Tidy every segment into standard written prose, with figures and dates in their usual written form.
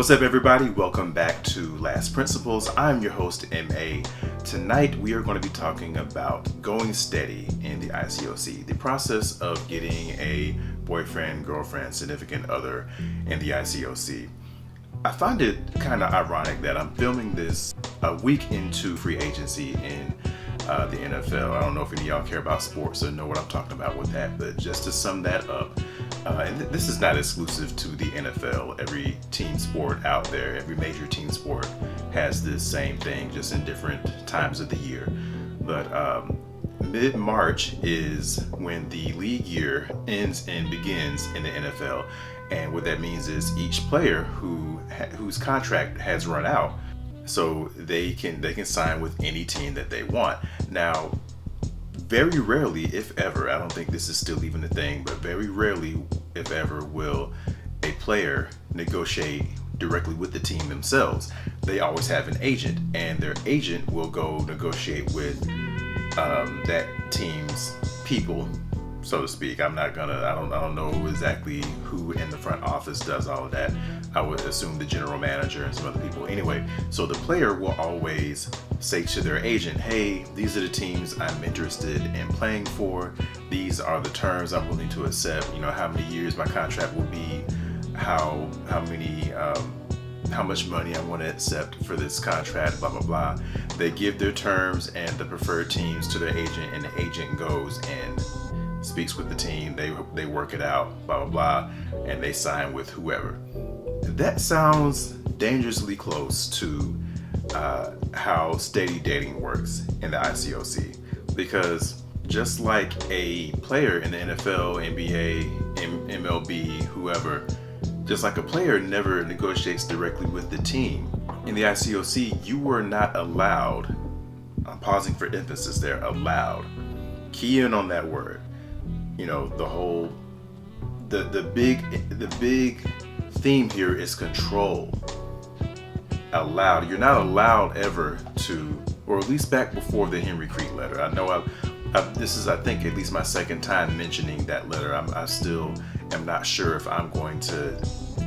What's up, everybody? Welcome back to Last Principles. I'm your host, MA. Tonight, we are going to be talking about going steady in the ICOC, the process of getting a boyfriend, girlfriend, significant other in the ICOC. I find it kind of ironic that I'm filming this a week into free agency in the NFL. I don't know if any of y'all care about sports or know what I'm talking about with that, but just to sum that up, and this is not exclusive to the NFL. Every team sport out there, every major team sport has this same thing, just in different times of the year. But mid-March is when the league year ends and begins in the NFL. And what that means is each player whose contract has run out, so they can sign with any team that they want. Now, very rarely, if ever, I don't think this is still even a thing, but very rarely, if ever, will a player negotiate directly with the team themselves. They always have an agent, and their agent will go negotiate with that team's people, so to speak. I don't know exactly who in the front office does all of that. I would assume the general manager and some other people. Anyway, so the player will always say to their agent, hey, these are the teams I'm interested in playing for. These are the terms I'm willing to accept. You know, how many years my contract will be, how much money I want to accept for this contract, blah, blah, blah. They give their terms and the preferred teams to their agent, and the agent goes and speaks with the team. They work it out, blah, blah, blah, and they sign with whoever. That sounds dangerously close to how steady dating works in the ICOC, because just like a player in the NFL, NBA, MLB, whoever, just like a player never negotiates directly with the team, in the ICOC, you were not allowed, I'm pausing for emphasis there, allowed, key in on that word, you know, the big theme here is control. Allowed. You're not allowed ever to, or at least back before the Henry Creek letter. I know this is, I think, at least my second time mentioning that letter. I still am not sure if I'm going to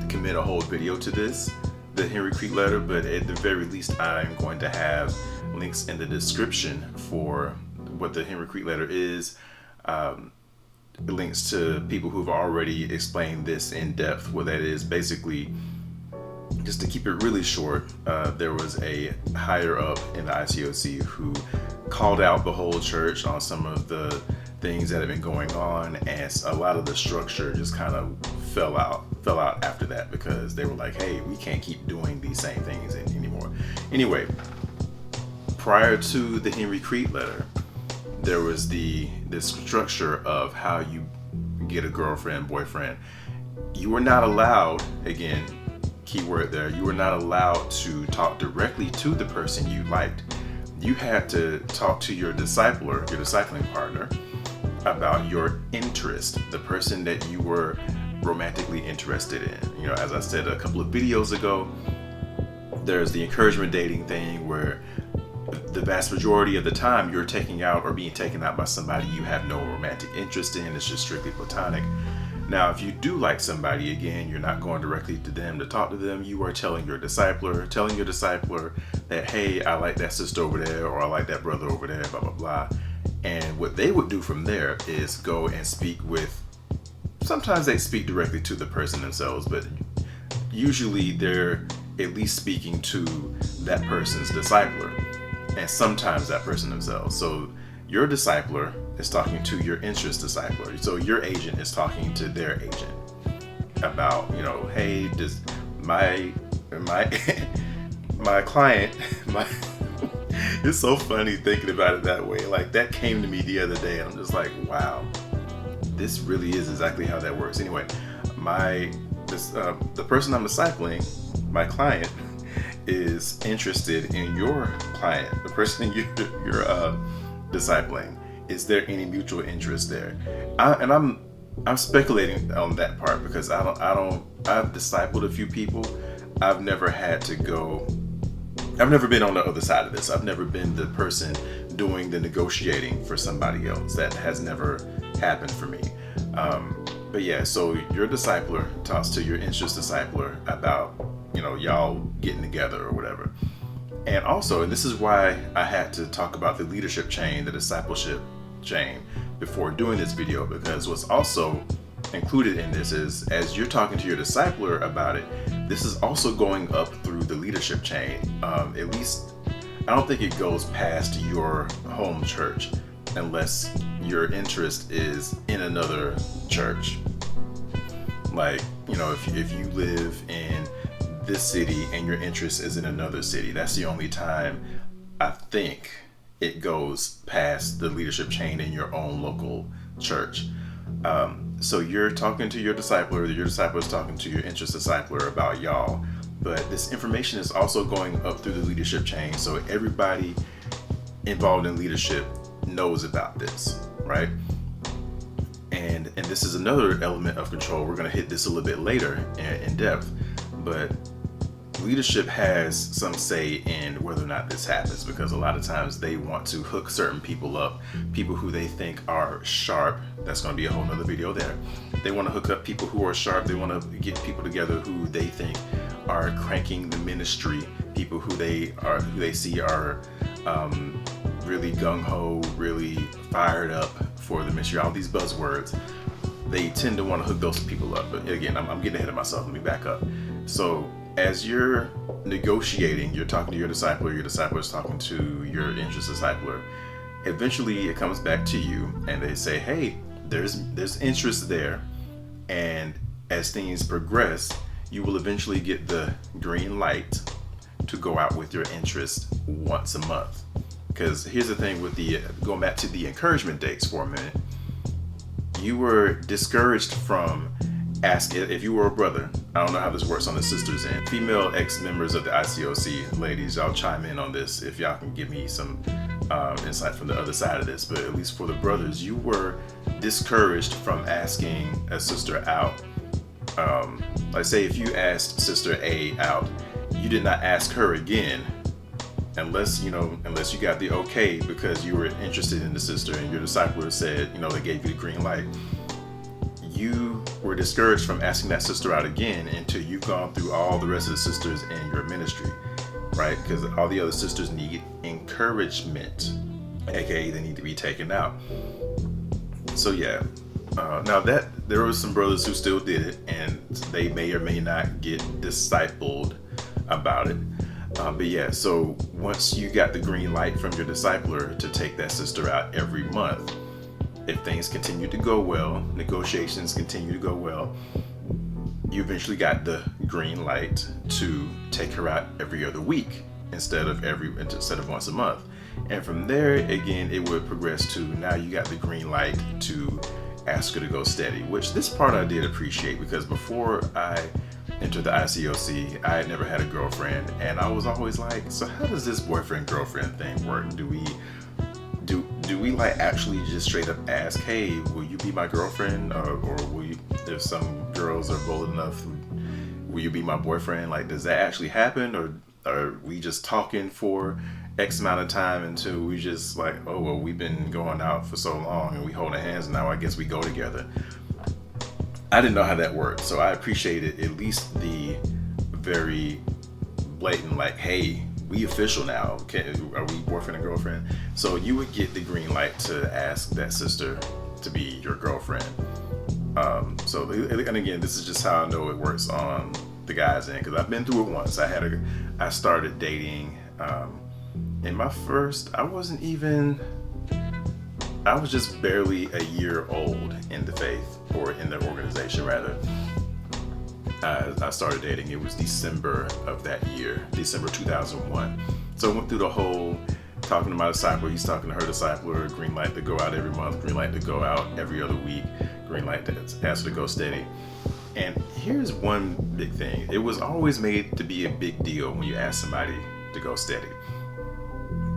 commit a whole video to this, the Henry Creek letter, but at the very least, I'm going to have links in the description for what the Henry Creek letter is. Links to people who've already explained this in depth, what that is. Basically, just to keep it really short, there was a higher up in the ICOC who called out the whole church on some of the things that have been going on, and a lot of the structure just kind of fell out after that, because they were like, hey, we can't keep doing these same things anymore. Anyway, prior to the Henry Creek letter, there was this structure of how you get a girlfriend, boyfriend. You were not allowed, again, keyword there, you were not allowed to talk directly to the person you liked. You had to talk to your discipler, your discipling partner, about your interest, the person that you were romantically interested in. You know, as I said a couple of videos ago, there's the encouragement dating thing where the vast majority of the time you're taking out or being taken out by somebody you have no romantic interest in. It's just strictly platonic. Now, if you do like somebody, again, you're not going directly to them to talk to them. You are telling your discipler that, hey, I like that sister over there, or I like that brother over there, blah, blah, blah. And what they would do from there is go and speak with, sometimes they speak directly to the person themselves, but usually they're at least speaking to that person's discipler, and sometimes that person themselves. So your discipler is talking to your interest discipler. So your agent is talking to their agent about, you know, hey, does my client, it's so funny thinking about it that way. Like, that came to me the other day, and I'm just like, wow, this really is exactly how that works. Anyway, the person I'm discipling, my client, is interested in your client, the person you're discipling. Is there any mutual interest there? I'm speculating on that part, because I've discipled a few people. I've never been on the other side of this. I've never been the person doing the negotiating for somebody else. That has never happened for me. But yeah, so your discipler talks to your interest discipler about y'all getting together or whatever. And also, and this is why I had to talk about the leadership chain, the discipleship chain, before doing this video, because what's also included in this is, as you're talking to your discipler about it, this is also going up through the leadership chain. At least, I don't think it goes past your home church unless your interest is in another church. Like, if you live in this city and your interest is in another city, that's the only time I think it goes past the leadership chain in your own local church. So you're talking to your discipler is talking to your interest discipler about y'all, but this information is also going up through the leadership chain, so everybody involved in leadership knows about this, right? And this is another element of control. We're going to hit this a little bit later in depth, but leadership has some say in whether or not this happens, because a lot of times they want to hook certain people up, people who they think are sharp. That's going to be a whole nother video there. They want to hook up people who are sharp. They want to get people together who they think are cranking the ministry, people who they see are really gung-ho, really fired up for the ministry, all these buzzwords. They tend to want to hook those people up. But again, I'm getting ahead of myself. Let me back up. So as you're negotiating, you're talking to your discipler is talking to your interest discipler. Eventually it comes back to you and they say, hey, there's interest there. And as things progress, you will eventually get the green light to go out with your interest once a month. Because here's the thing with going back to the encouragement dates for a minute, you were discouraged from asking, if you were a brother, I don't know how this works on the sisters end. Female ex-members of the ICOC, ladies, y'all chime in on this if y'all can give me some insight from the other side of this. But at least for the brothers, you were discouraged from asking a sister out. Like say if you asked Sister A out, you did not ask her again unless you got the okay because you were interested in the sister and your discipler said, they gave you the green light. You were discouraged from asking that sister out again until you've gone through all the rest of the sisters in your ministry, right? Because all the other sisters need encouragement, aka they need to be taken out. So yeah, now that there were some brothers who still did it, and they may or may not get discipled about it. But yeah, so once you got the green light from your discipler to take that sister out every month, if things continue to go well, negotiations continue to go well, you eventually got the green light to take her out every other week instead of once a month. And from there, again, it would progress to now you got the green light to ask her to go steady, which this part I did appreciate, because before I entered the ICOC, I had never had a girlfriend, and I was always like, so how does this boyfriend-girlfriend thing work? Do we like actually just straight up ask, hey, will you be my girlfriend, or will you, if some girls are bold enough, will you be my boyfriend? Like, does that actually happen, or are we just talking for X amount of time until we just like, oh well, we've been going out for so long and we holding hands now, I guess we go together? I didn't know how that worked, so I appreciated at least the very blatant, like, hey, we official now. Okay, are we boyfriend and girlfriend? So you would get the green light to ask that sister to be your girlfriend. And again, this is just how I know it works on the guys' end, because I've been through it once. I started dating. In my first, I was just barely a year old in the faith, or in the organization rather. I started dating, it was December of that year, December 2001. So I went through the whole talking to my discipler, he's talking to her discipler, green light to go out every month, green light to go out every other week, green light to ask her to go steady. And here's one big thing. It was always made to be a big deal when you ask somebody to go steady.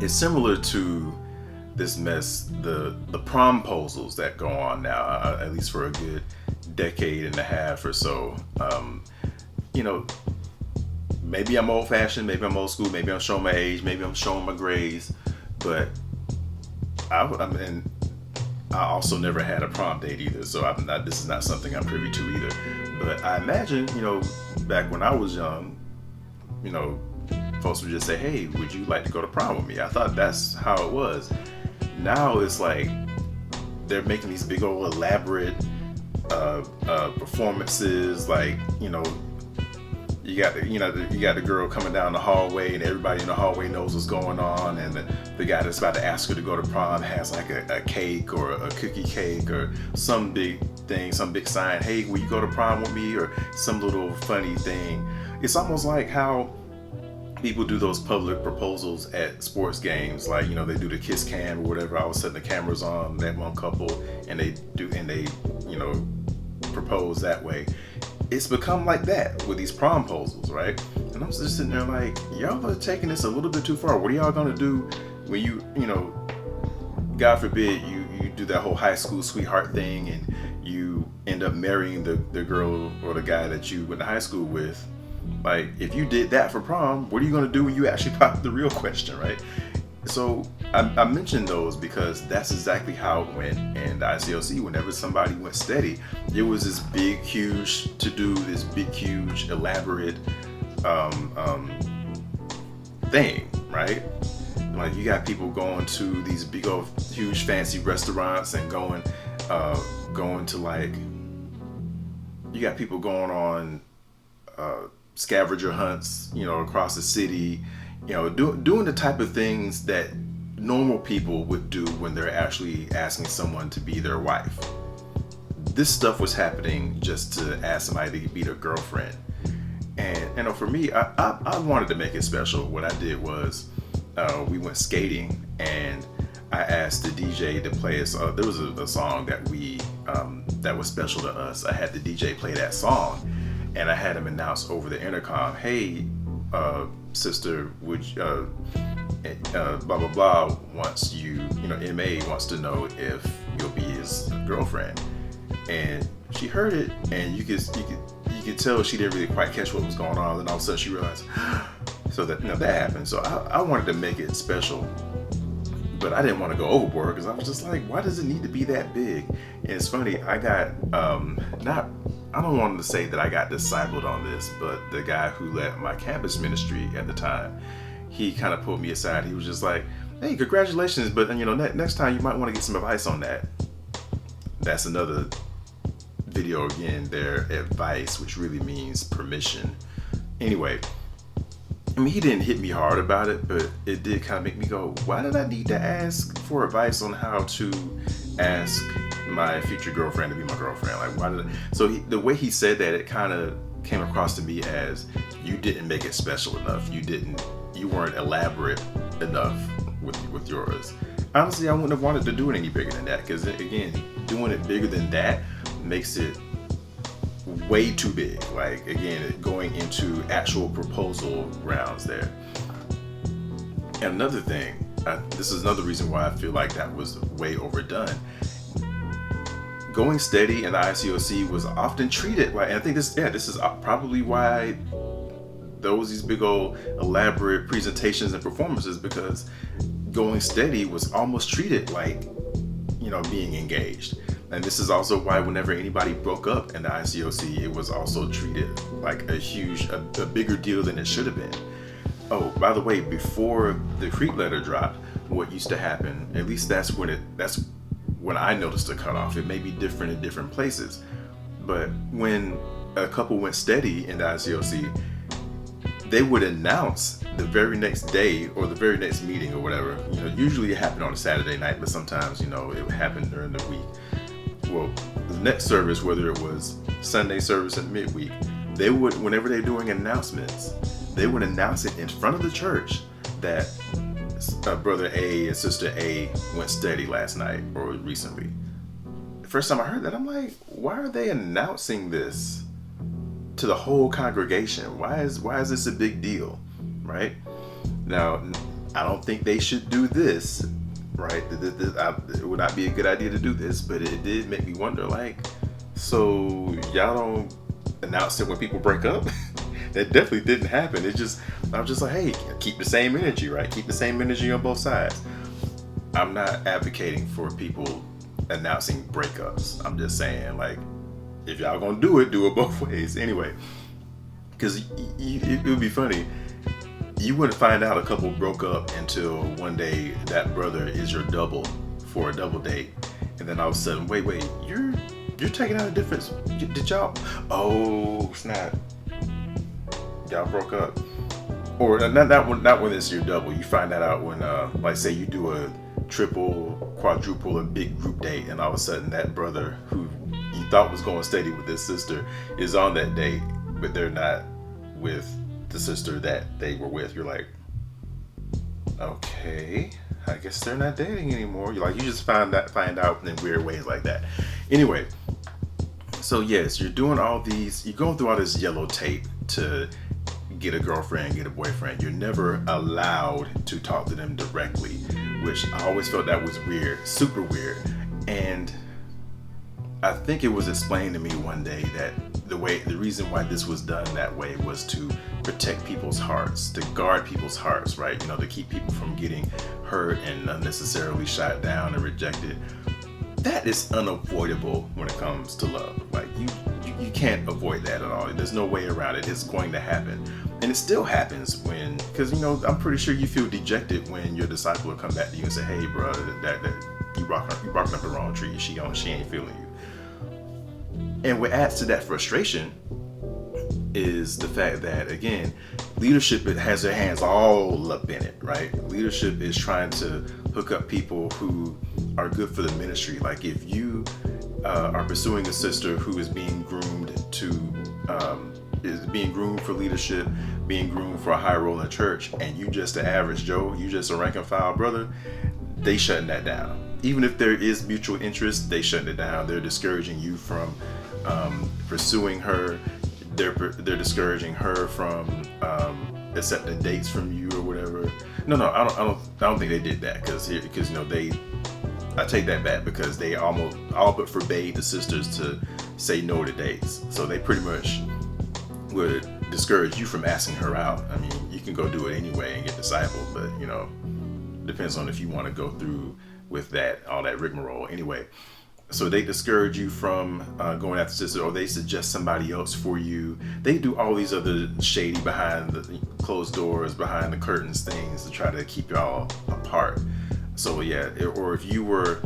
It's similar to this mess, the promposals that go on now, at least for a good decade and a half or so. Maybe I'm old fashioned, maybe I'm old school, maybe I'm showing my age, maybe I'm showing my grades, but I also never had a prom date either, so this is not something I'm privy to either. But I imagine, back when I was young, you know, folks would just say, hey, would you like to go to prom with me? I thought that's how it was. Now it's like they're making these big old elaborate performances, like, you know, you got the girl coming down the hallway, and everybody in the hallway knows what's going on, and the guy that's about to ask her to go to prom has like a cake or a cookie cake or some big thing, some big sign, hey, will you go to prom with me, or some little funny thing. It's almost like how people do those public proposals at sports games, like, you know, they do the kiss cam or whatever. I was setting the cameras on that one couple, and they you know, propose that way. It's become like that with these promposals, right? And I'm just sitting there like, y'all are taking this a little bit too far. What are y'all gonna do when you know, God forbid, you do that whole high school sweetheart thing, and you end up marrying the girl or the guy that you went to high school with? Like, if you did that for prom, what are you gonna do when you actually pop the real question, right? So I mentioned those because that's exactly how it went in the ICOC. Whenever somebody went steady, it was this big, huge to do, this big, huge, elaborate thing, right? Like, you got people going to these big old, huge, fancy restaurants and going to, like, you got people going on scavenger hunts, you know, across the city, you know, doing the type of things that normal people would do when they're actually asking someone to be their wife. This stuff was happening just to ask somebody to be their girlfriend. And you know, for me, I wanted to make it special. What I did was, we went skating, and I asked the DJ to play us. There was a song that that was special to us. I had the DJ play that song, and I had him announce over the intercom, hey, sister, would blah blah blah wants you know, MA wants to know if you'll be his girlfriend. And she heard it, and you could tell she didn't really quite catch what was going on. Then all of a sudden she realized, so that, you know, that happened. So I wanted to make it special, but I didn't want to go overboard, because I was just like, why does it need to be that big? And it's funny, I got I don't want to say that I got discipled on this, but the guy who led my campus ministry at the time, he kind of pulled me aside. He was just like, hey, congratulations, but you know, next time you might want to get some advice on that. That's another video again, their advice, which really means permission. Anyway, I mean, he didn't hit me hard about it, but it did kind of make me go, why did I need to ask for advice on how to ask my future girlfriend to be my girlfriend? Like, why did I? So the way he said that, it kind of came across to me as, you didn't make it special enough. You weren't elaborate enough with yours. Honestly, I wouldn't have wanted to do it any bigger than that, because again, doing it bigger than that makes it way too big. Like, again, going into actual proposal rounds there. And another thing, this is another reason why I feel like that was way overdone. Going steady in the ICOC was often treated like, and I think this is probably why these big old elaborate presentations and performances, because going steady was almost treated like, you know, being engaged. And this is also why whenever anybody broke up in the ICOC, it was also treated like a bigger deal than it should have been. Oh, by the way, before the Creep letter dropped, what used to happen, at least that's when I noticed the cutoff. It may be different in different places, but when a couple went steady in the ICOC, they would announce the very next day or the very next meeting or whatever. You know, usually it happened on a Saturday night, but sometimes, you know, it would happen during the week. Well, the next service, whether it was Sunday service or midweek, they would, whenever they're doing announcements, they would announce it in front of the church that brother A and sister A went steady last night or recently. The first time I heard that, I'm like, why are they announcing this to the whole congregation? Why is this a big deal, right? Now, I don't think they should do this, right? It would not be a good idea to do this, but it did make me wonder, like, so y'all don't announce it when people break up? That definitely didn't happen. I was just like, hey, keep the same energy, right? Keep the same energy on both sides. I'm not advocating for people announcing breakups. I'm just saying, like, if y'all gonna do it both ways. Anyway, because it would be funny you wouldn't find out a couple broke up until one day that brother is your double for a double date, and then all of a sudden, wait, you're taking out a difference. Did y'all? Oh snap! Y'all broke up, or not when it's your double. You find that out when, like, say you do a triple, quadruple, a big group date, and all of a sudden that brother who you thought was going steady with his sister is on that date, but they're not with the sister that they were with. You're like, okay, I guess they're not dating anymore. You just find out in weird ways like that. Anyway, so yes, you're doing all these, you're going through all this yellow tape to get a girlfriend, get a boyfriend. You're never allowed to talk to them directly, which I always felt that was weird, super weird. And I think it was explained to me one day that the reason why this was done that way was to protect people's hearts, to guard people's hearts, right? To keep people from getting hurt and unnecessarily shot down and rejected. That is unavoidable when it comes to love. Like, you can't avoid that at all. There's no way around it. It's going to happen. And it still happens because I'm pretty sure you feel dejected when your disciple will come back to you and say, hey, bro, that you barking up the wrong tree. She ain't feeling you. And what adds to that frustration is the fact that, again, leadership has their hands all up in it, right? Leadership is trying to hook up people who are good for the ministry. Like, if you are pursuing a sister who is being groomed for leadership, being groomed for a high role in the church, and you just an average Joe, you just a rank and file brother, they shutting that down. Even if there is mutual interest, they shutting it down. They're discouraging you from pursuing her. They're discouraging her from accepting dates from you or whatever. No, I don't think they did that because I take that back, because they almost all but forbade the sisters to say no to dates. So they pretty much would discourage you from asking her out. I mean, you can go do it anyway and get discipled, but depends on if you want to go through with all that rigmarole. Anyway, so they discourage you from going after sisters, or they suggest somebody else for you. They do all these other shady behind the closed doors, behind the curtains things to try to keep y'all apart. So yeah, or if you were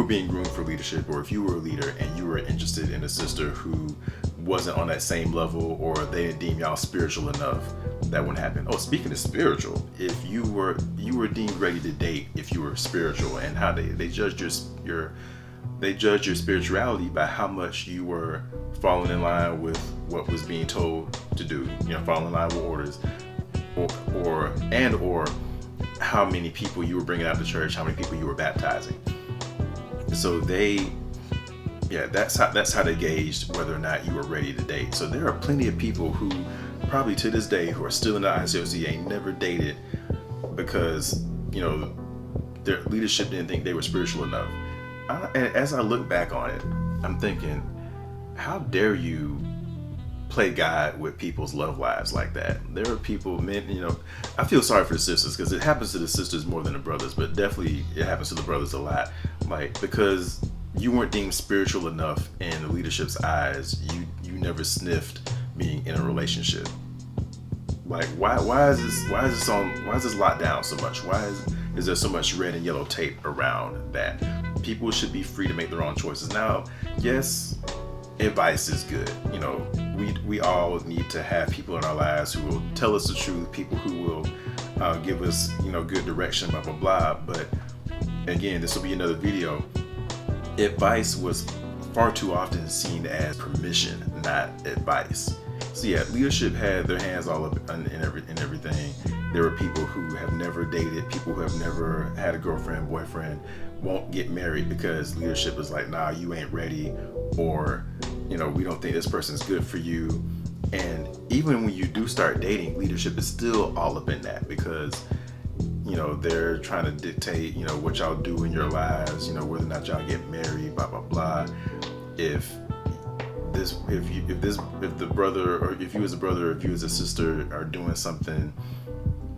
being groomed for leadership, or if you were a leader and you were interested in a sister who wasn't on that same level, or they didn't deem y'all spiritual enough, that wouldn't happen. Oh, speaking of spiritual, if you were deemed ready to date if you were spiritual, and how they judged your spirituality by how much you were falling in line with what was being told to do, falling in line with orders, or how many people you were bringing out to church, how many people you were baptizing. So that's how they gauged whether or not you were ready to date. So there are plenty of people who probably to this day who are still in the ICOC ain't never dated because their leadership didn't think they were spiritual enough. And as I look back on it, I'm thinking, how dare you play God with people's love lives like that? There are people, men, I feel sorry for the sisters, because it happens to the sisters more than the brothers, but definitely it happens to the brothers a lot. Like, because you weren't deemed spiritual enough in the leadership's eyes, you never sniffed being in a relationship. Like, why is this locked down so much? Why is there so much red and yellow tape around that? People should be free to make their own choices. Now, yes, advice is good. We all need to have people in our lives who will tell us the truth, people who will give us, good direction, blah, blah, blah. But again, this will be another video. Advice was far too often seen as permission, not advice. So yeah, leadership had their hands all up in everything. There were people who have never dated, people who have never had a girlfriend, boyfriend, won't get married because leadership is like, nah, you ain't ready, or we don't think this person's good for you. And even when you do start dating, leadership is still all up in that, because they're trying to dictate what y'all do in your lives, whether or not y'all get married, blah blah blah. If the brother, or if you as a brother, or if you as a sister are doing something,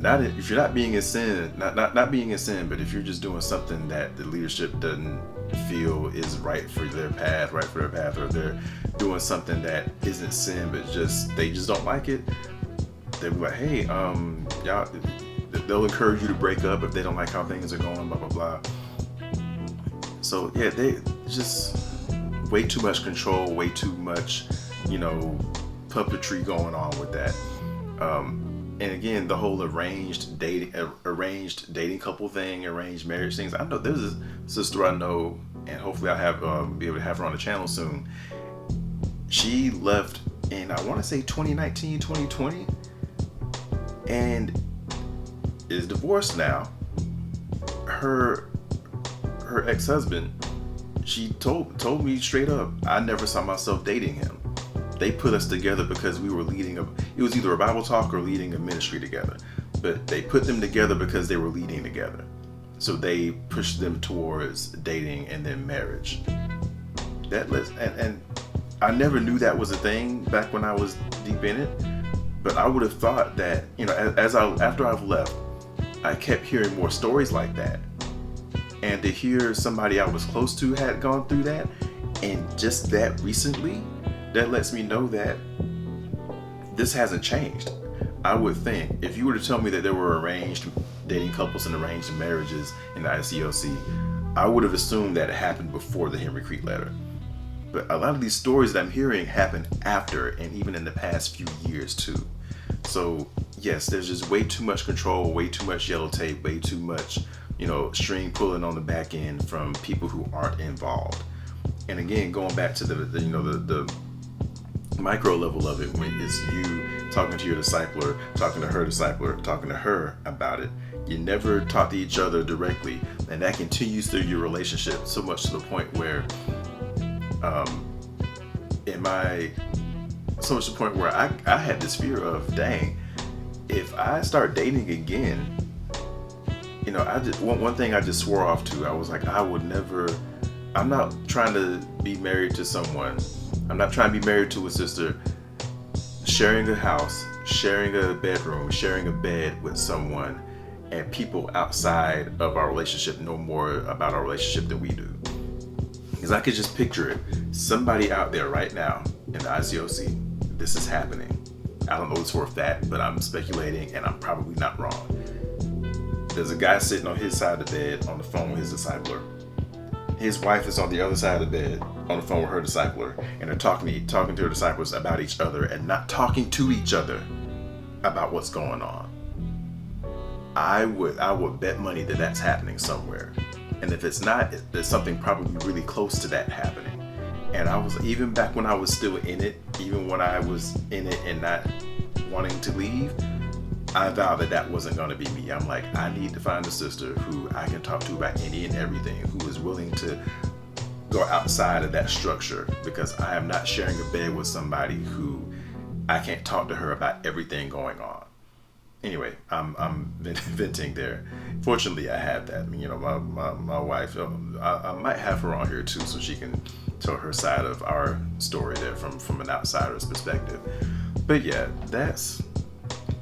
if you're not being in sin, not being in sin, but if you're just doing something that the leadership doesn't feel is right for their path, or they're doing something that isn't sin, but they just don't like it, they'll be like, hey, y'all, they'll encourage you to break up if they don't like how things are going, blah, blah, blah. So yeah, they just way too much control, way too much, puppetry going on with that. And again, the whole arranged dating couple thing, arranged marriage things. I know there's a sister I know, and hopefully I'll be able to have her on the channel soon. She left in, I want to say 2019, 2020, and is divorced now. Her ex-husband, she told me straight up, I never saw myself dating him. They put us together because we were it was either a Bible talk or leading a ministry together. But they put them together because they were leading together. So they pushed them towards dating and then marriage. And I never knew that was a thing back when I was deep in it. But I would have thought that, after I've left, I kept hearing more stories like that. And to hear somebody I was close to had gone through that, and just that recently, that lets me know that this hasn't changed. I would think, if you were to tell me that there were arranged dating couples and arranged marriages in the ICOC, I would have assumed that it happened before the Henry Crete letter. But a lot of these stories that I'm hearing happen after, and even in the past few years too. So yes, there's just way too much control, way too much yellow tape, way too much, string pulling on the back end from people who aren't involved. And again, going back to the micro level of it, when it's you talking to your discipler, talking to her discipler, talking to her about it. You never talk to each other directly, and that continues through your relationship, so much to the point where I had this fear of, dang, if I start dating again, one thing I just swore off to. I was like, I'm not trying to be married to someone. I'm not trying to be married to a sister, sharing a house, sharing a bedroom, sharing a bed with someone, and people outside of our relationship know more about our relationship than we do. Because I could just picture it. Somebody out there right now in the ICOC, this is happening. I don't know this for a fact, but I'm speculating, and I'm probably not wrong. There's a guy sitting on his side of the bed on the phone with his discipler. His wife is on the other side of the bed on the phone with her discipler, and they're talking to her disciples about each other and not talking to each other about what's going on. I would bet money that that's happening somewhere. And if it's not, there's something probably really close to that happening. And even back when I was still in it, even when I was in it and not wanting to leave, I vowed that wasn't going to be me. I'm like, I need to find a sister who I can talk to about any and everything, who is willing to go outside of that structure, because I am not sharing a bed with somebody who I can't talk to her about everything going on. Anyway, I'm venting there. Fortunately, I have that. My wife, I might have her on here too, so she can tell her side of our story there from an outsider's perspective. But yeah, that's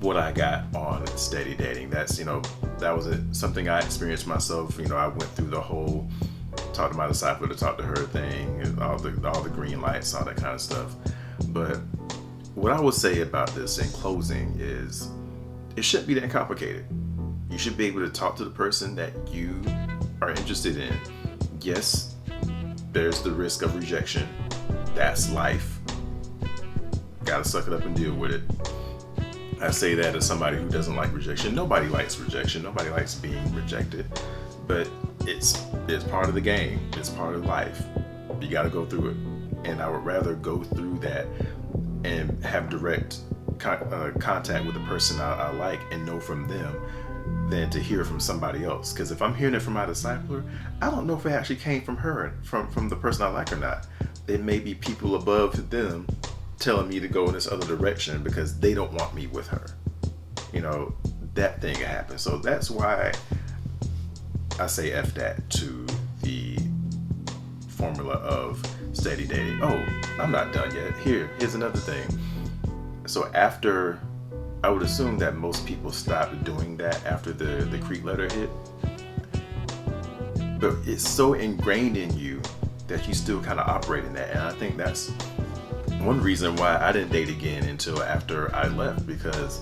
what I got on steady dating. That's, that was something I experienced myself. I went through the whole talk to my disciple to talk to her thing, and all the green lights, all that kind of stuff. But what I would say about this in closing is, it shouldn't be that complicated. You should be able to talk to the person that you are interested in. Yes, there's the risk of rejection. That's life. Gotta suck it up and deal with it. I say that as somebody who doesn't like rejection. Nobody likes rejection. Nobody likes being rejected. But it's part of the game. It's part of life. You gotta go through it. And I would rather go through that and have direct contact with the person I like and know from them than to hear from somebody else. Because if I'm hearing it from my discipler, I don't know if it actually came from her, from the person I like or not. It may be people above them telling me to go in this other direction because they don't want me with her. That thing happens. So that's why I say F that to the formula of steady dating. Oh, I'm not done yet. Here's another thing. So after, I would assume that most people stopped doing that after the Crete letter hit. But it's so ingrained in you that you still kind of operate in that. And I think that's one reason why I didn't date again until after I left, because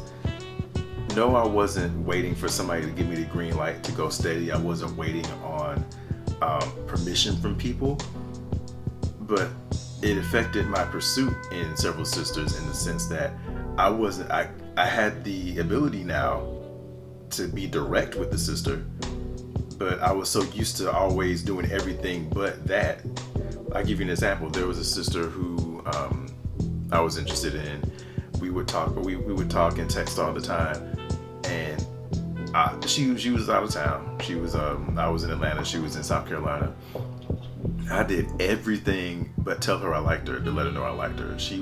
no, I wasn't waiting for somebody to give me the green light to go steady. I wasn't waiting on permission from people, but it affected my pursuit in Several Sisters in the sense that I had the ability now to be direct with the sister, but I was so used to always doing everything but that. I'll give you an example. There was a sister who I was interested in. We would talk, but we would talk and text all the time, and she was out of town. She was I was in Atlanta. She was in South Carolina. I did everything but tell her I liked her, to let her know I liked her. She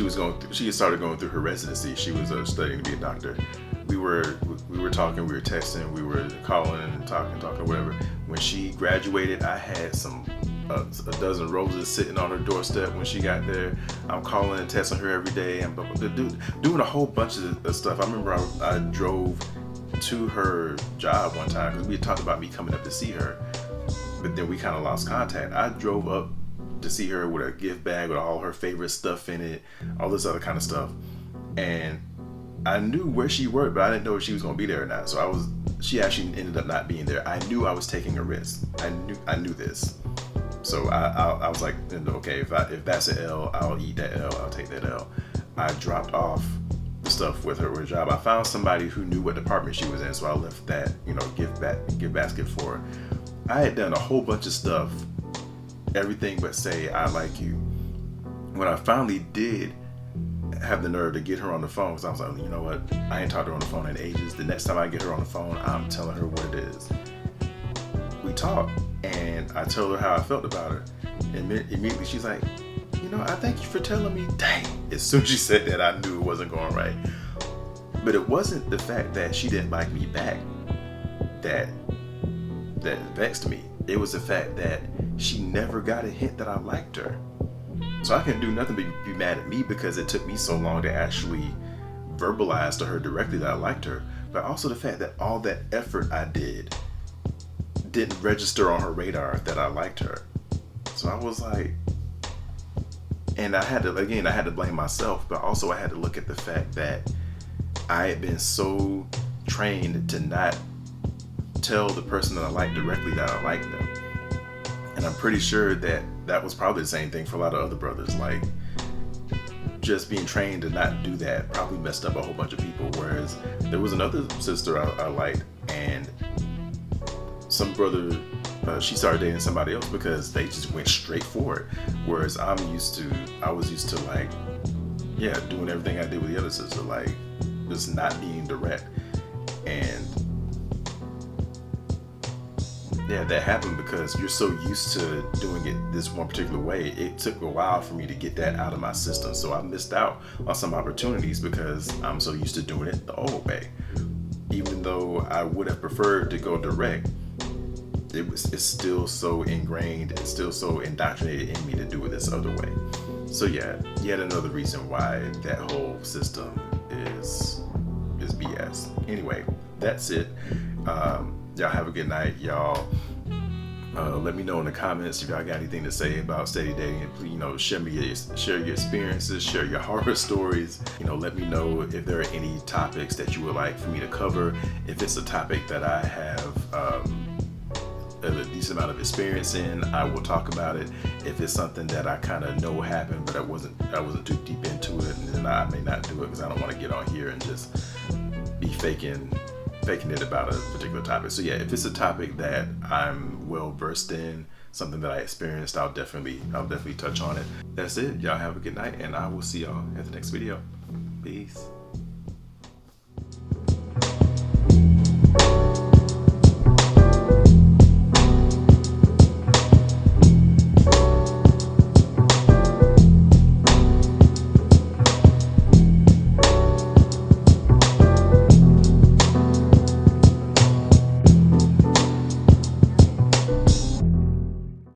had started going through her residency. She was studying to be a doctor. We were talking, we were texting, we were calling and talking, whatever. When she graduated, I had a dozen roses sitting on her doorstep when she got there. I'm calling and texting her every day. I'm doing a whole bunch of stuff. I remember I drove to her job one time because we had talked about me coming up to see her, but then we kind of lost contact. I drove up to see her with a gift bag with all her favorite stuff in it, all this other kind of stuff, and I knew where she worked, but I didn't know if she was going to be there or not. So she actually ended up not being there. I knew I was taking a risk. I knew this. So I was like, okay, if that's an L, I'll eat that L. I'll take that L. I dropped off the stuff with her job. I found somebody who knew what department she was in, so I left that, gift basket for her. I had done a whole bunch of stuff, everything but say I like you. When I finally did have the nerve to get her on the phone, because I was like, you know what, I ain't talked to her on the phone in ages. The next time I get her on the phone, I'm telling her what it is. We talked, and I told her how I felt about her, and immediately she's like, I thank you for telling me. Dang, as soon as she said that, I knew it wasn't going right. But it wasn't the fact that she didn't like me back that vexed me. It was the fact that she never got a hint that I liked her. So I couldn't do nothing but be mad at me because it took me so long to actually verbalize to her directly that I liked her. But also the fact that all that effort I did didn't register on her radar that I liked her. So I was like, and I had to blame myself, but also I had to look at the fact that I had been so trained to not tell the person that I like directly that I like them. And I'm pretty sure that was probably the same thing for a lot of other brothers. Like, just being trained to not do that probably messed up a whole bunch of people. Whereas there was another sister I liked, and some brother, she started dating somebody else because they just went straight for it. Whereas I was used to like, doing everything I did with the other sister, like just not being direct. And that happened because you're so used to doing it this one particular way. It took a while for me to get that out of my system. So I missed out on some opportunities because I'm so used to doing it the old way. Even though I would have preferred to go direct, it's still so ingrained, it's still so indoctrinated in me to do it this other way. So yet another reason why that whole system is BS. Anyway, that's it. Y'all have a good night, y'all. Let me know in the comments if y'all got anything to say about steady dating. And please, share your experiences, share your horror stories. Let me know if there are any topics that you would like for me to cover. If it's a topic that I have a decent amount of experience in, I will talk about it. If it's something that I kind of know happened, but I wasn't too deep into it, and then I may not do it because I don't want to get on here and just be faking it about a particular topic. So if it's a topic that I'm well versed in, something that I experienced, I'll definitely touch on it. That's it. Y'all have a good night, and I will see y'all at the next video. Peace.